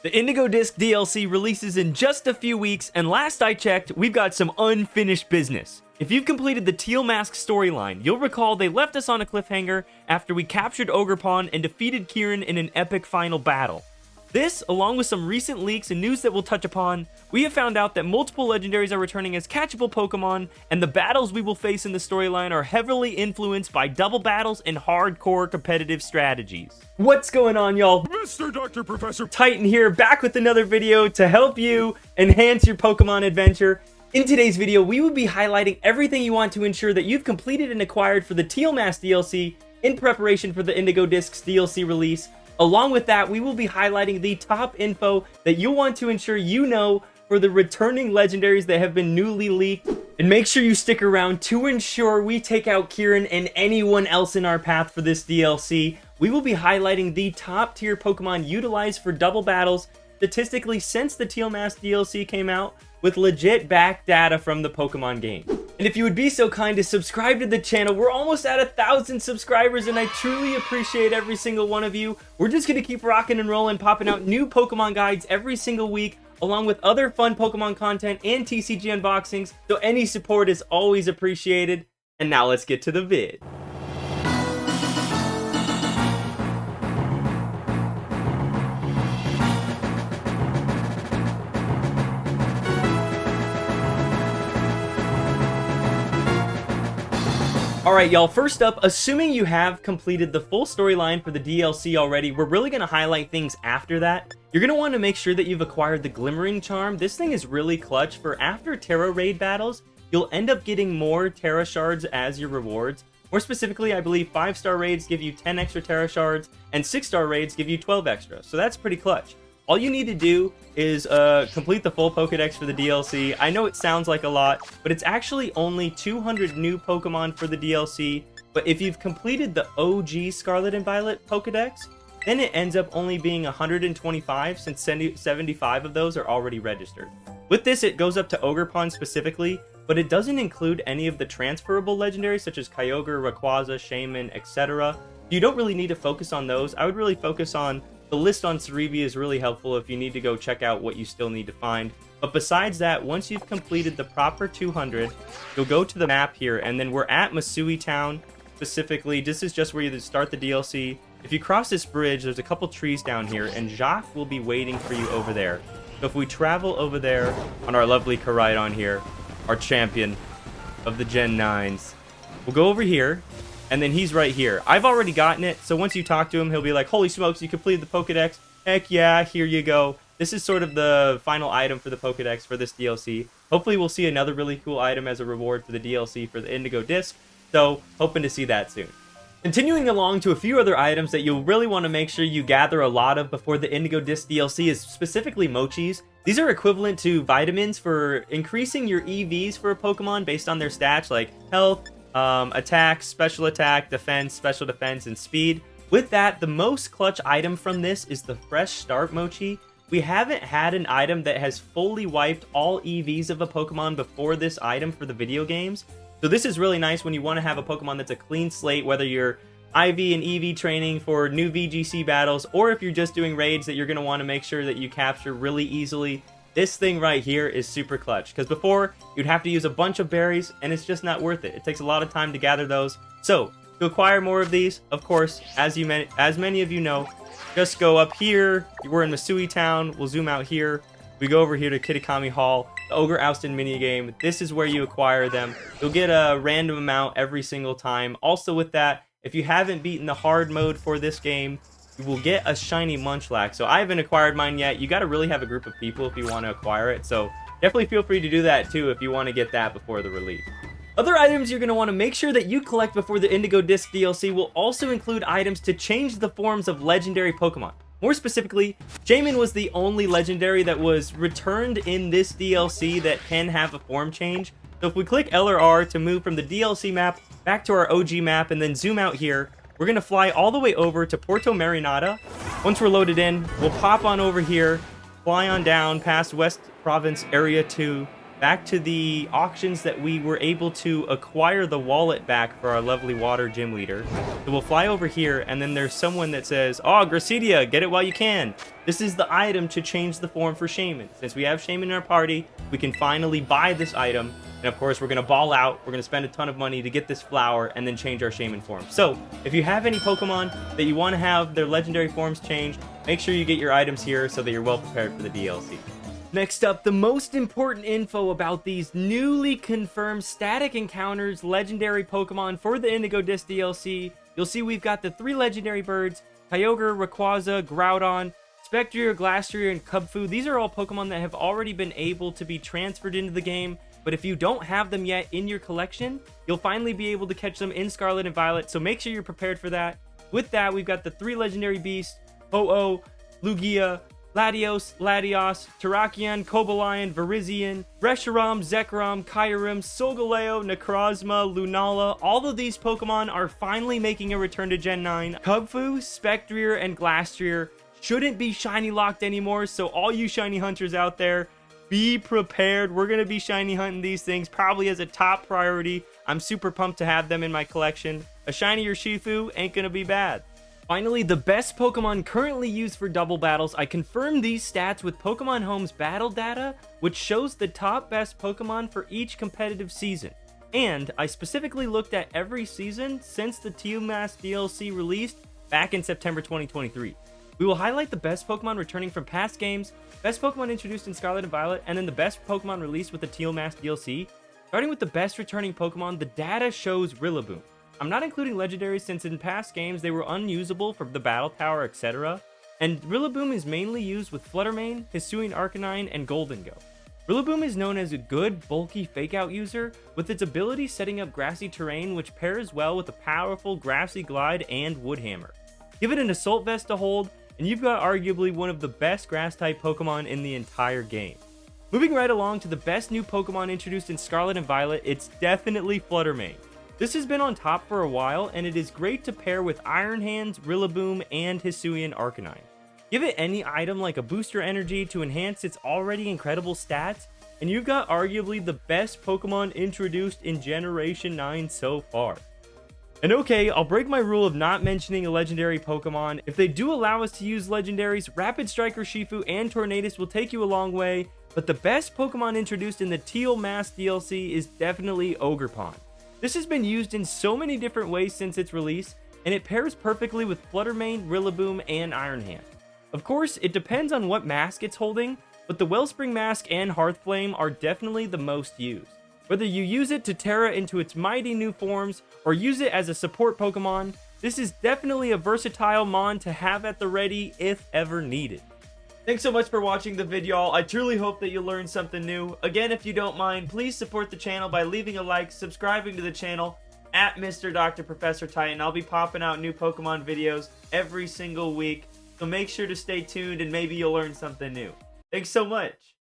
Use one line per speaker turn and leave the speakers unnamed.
The Indigo Disk DLC releases in just a few weeks, and last I checked, we've got some unfinished business. If you've completed the Teal Mask storyline, you'll recall they left us on a cliffhanger after we captured Ogerpon and defeated Kieran in an epic final battle. This, along with some recent leaks and news that we'll touch upon, we have found out that multiple legendaries are returning as catchable Pokemon, and the battles we will face in the storyline are heavily influenced by double battles and hardcore competitive strategies. What's going on, y'all?
Mr. Dr. Professor
Titan here, back with another video to help you enhance your Pokemon adventure. In today's video, we will be highlighting everything you want to ensure that you've completed and acquired for the Teal Mask DLC in preparation for the Indigo Disk's DLC release. Along with that, we will be highlighting the top info that you'll want to ensure you know for the returning legendaries that have been newly leaked. And make sure you stick around to ensure we take out Kieran and anyone else in our path for this DLC. We will be highlighting the top tier Pokemon utilized for double battles statistically since the Teal Mask DLC came out, with legit back data from the Pokemon game. And if you would be so kind to subscribe to the channel, we're almost at 1,000 subscribers and I truly appreciate every single one of you. We're just gonna keep rocking and rolling, popping out new Pokemon guides every single week, along with other fun Pokemon content and TCG unboxings, so any support is always appreciated. And now let's get to the vid. Alright y'all, first up, assuming you have completed the full storyline for the DLC already, we're really going to highlight things after that. You're going to want to make sure that you've acquired the Glimmering Charm. This thing is really clutch for after Tera raid battles, you'll end up getting more Tera Shards as your rewards. More specifically, I believe 5-star raids give you 10 extra Tera Shards, and 6-star raids give you 12 extra, so that's pretty clutch. All you need to do is complete the full Pokedex for the DLC. I know it sounds like a lot, but it's actually only 200 new Pokemon for the DLC. But if you've completed the OG Scarlet and Violet Pokedex, then it ends up only being 125 since 75 of those are already registered. With this, it goes up to Ogerpon specifically, but it doesn't include any of the transferable legendaries such as Kyogre, Rayquaza, Shaman, etc. You don't really need to focus on those. I would really focus on the list on Cerebi is really helpful if you need to go check out what you still need to find. But besides that, once you've completed the proper 200, you'll go to the map here, and then we're at Masui Town specifically. This is just where you start the DLC. If you cross this bridge, there's a couple trees down here, and Jacques will be waiting for you over there. So if we travel over there on our lovely Koraidon here, our champion of the Gen 9s, we'll go over here. And then he's right here. I've already gotten it, so once you talk to him, he'll be like, holy smokes, you completed the Pokedex. Heck yeah, here you go. This is sort of the final item for the Pokedex for this DLC. Hopefully we'll see another really cool item as a reward for the DLC for the Indigo Disk, so hoping to see that soon. Continuing along to a few other items that you'll really want to make sure you gather a lot of before the Indigo Disk DLC is specifically Mochis. These are equivalent to vitamins for increasing your EVs for a Pokemon based on their stats like health, attack, special attack, defense, special defense, and speed. With that, the most clutch item from this is the Fresh Start Mochi. We haven't had an item that has fully wiped all EVs of a Pokemon before this item for the video games. So this is really nice when you want to have a Pokemon that's a clean slate, whether you're IV and EV training for new VGC battles, or if you're just doing raids that you're going to want to make sure that you capture really easily. This thing right here is super clutch, because before, you'd have to use a bunch of berries, and it's just not worth it. It takes a lot of time to gather those. So, to acquire more of these, of course, as many of you know, just go up here. We're in Masui Town. We'll zoom out here. We go over here to Kitakami Hall, the Ogre Oustin minigame. This is where you acquire them. You'll get a random amount every single time. Also with that, if you haven't beaten the hard mode for this game, you will get a shiny Munchlax. So I haven't acquired mine yet. You got to really have a group of people if you want to acquire it. So definitely feel free to do that too if you want to get that before the release. Other items you're going to want to make sure that you collect before the Indigo Disk DLC will also include items to change the forms of legendary Pokemon. More specifically, Shaman was the only legendary that was returned in this DLC that can have a form change. So if we click L or R to move from the DLC map back to our OG map and then zoom out here, we're going to fly all the way over to Porto Marinata. Once we're loaded in, we'll pop on over here, fly on down past West Province Area 2, back to the auctions that we were able to acquire the wallet back for our lovely water gym leader. So we'll fly over here, and then there's someone that says, "Oh, Gracidia, get it while you can." This is the item to change the form for Shaman. Since we have Shaman in our party, we can finally buy this item. And of course, we're going to ball out. We're going to spend a ton of money to get this flower and then change our Shaman form. So if you have any Pokemon that you want to have their legendary forms changed, make sure you get your items here so that you're well prepared for the DLC. Next up, the most important info about these newly confirmed static encounters legendary Pokemon for the Indigo Disk DLC. You'll see we've got the 3 legendary birds, Kyogre, Rayquaza, Groudon, Spectrier, Glastrier, and Kubfu. These are all Pokemon that have already been able to be transferred into the game, but if you don't have them yet in your collection, you'll finally be able to catch them in Scarlet and Violet, so make sure you're prepared for that. With that, we've got the 3 legendary beasts, Ho-Oh, Lugia, Latios, Latios, Terrakion, Cobalion, Virizion, Reshiram, Zekrom, Kyurem, Solgaleo, Necrozma, Lunala. All of these Pokemon are finally making a return to Gen 9. Kubfu, Spectrier, and Glastrier shouldn't be shiny locked anymore, so all you shiny hunters out there, be prepared. We're going to be shiny hunting these things probably as a top priority. I'm super pumped to have them in my collection. A shiny Urshifu ain't going to be bad. Finally, the best Pokemon currently used for double battles. I confirmed these stats with Pokemon Home's battle data, which shows the top best Pokemon for each competitive season. And I specifically looked at every season since the Teal Mask DLC released back in September 2023. We will highlight the best Pokemon returning from past games, best Pokemon introduced in Scarlet and Violet, and then the best Pokemon released with the Teal Mask DLC. Starting with the best returning Pokemon, the data shows Rillaboom. I'm not including legendaries since in past games they were unusable for the Battle Tower, etc. And Rillaboom is mainly used with Fluttermane, Hisuian Arcanine, and Goldengo. Rillaboom is known as a good, bulky fake-out user, with its ability setting up grassy terrain which pairs well with a powerful Grassy Glide and Wood Hammer. Give it an Assault Vest to hold, and you've got arguably one of the best Grass-type Pokemon in the entire game. Moving right along to the best new Pokemon introduced in Scarlet and Violet, it's definitely Fluttermane. This has been on top for a while, and it is great to pair with Iron Hands, Rillaboom, and Hisuian Arcanine. Give it any item like a booster energy to enhance its already incredible stats, and you've got arguably the best Pokemon introduced in Generation 9 so far. And okay, I'll break my rule of not mentioning a legendary Pokemon. If they do allow us to use legendaries, Rapid Striker Shifu and Tornadus will take you a long way, but the best Pokemon introduced in the Teal Mask DLC is definitely Ogerpon. This has been used in so many different ways since its release, and it pairs perfectly with Fluttermane, Rillaboom, and Iron Hand. Of course, it depends on what mask it's holding, but the Wellspring Mask and Hearthflame are definitely the most used. Whether you use it to Tera into its mighty new forms, or use it as a support Pokemon, this is definitely a versatile mon to have at the ready if ever needed. Thanks so much for watching the video. I truly hope that you learned something new. Again, if you don't mind, please support the channel by leaving a like, subscribing to the channel, at Mr. Dr. Professor Titan. I'll be popping out new Pokemon videos every single week, so make sure to stay tuned and maybe you'll learn something new. Thanks so much.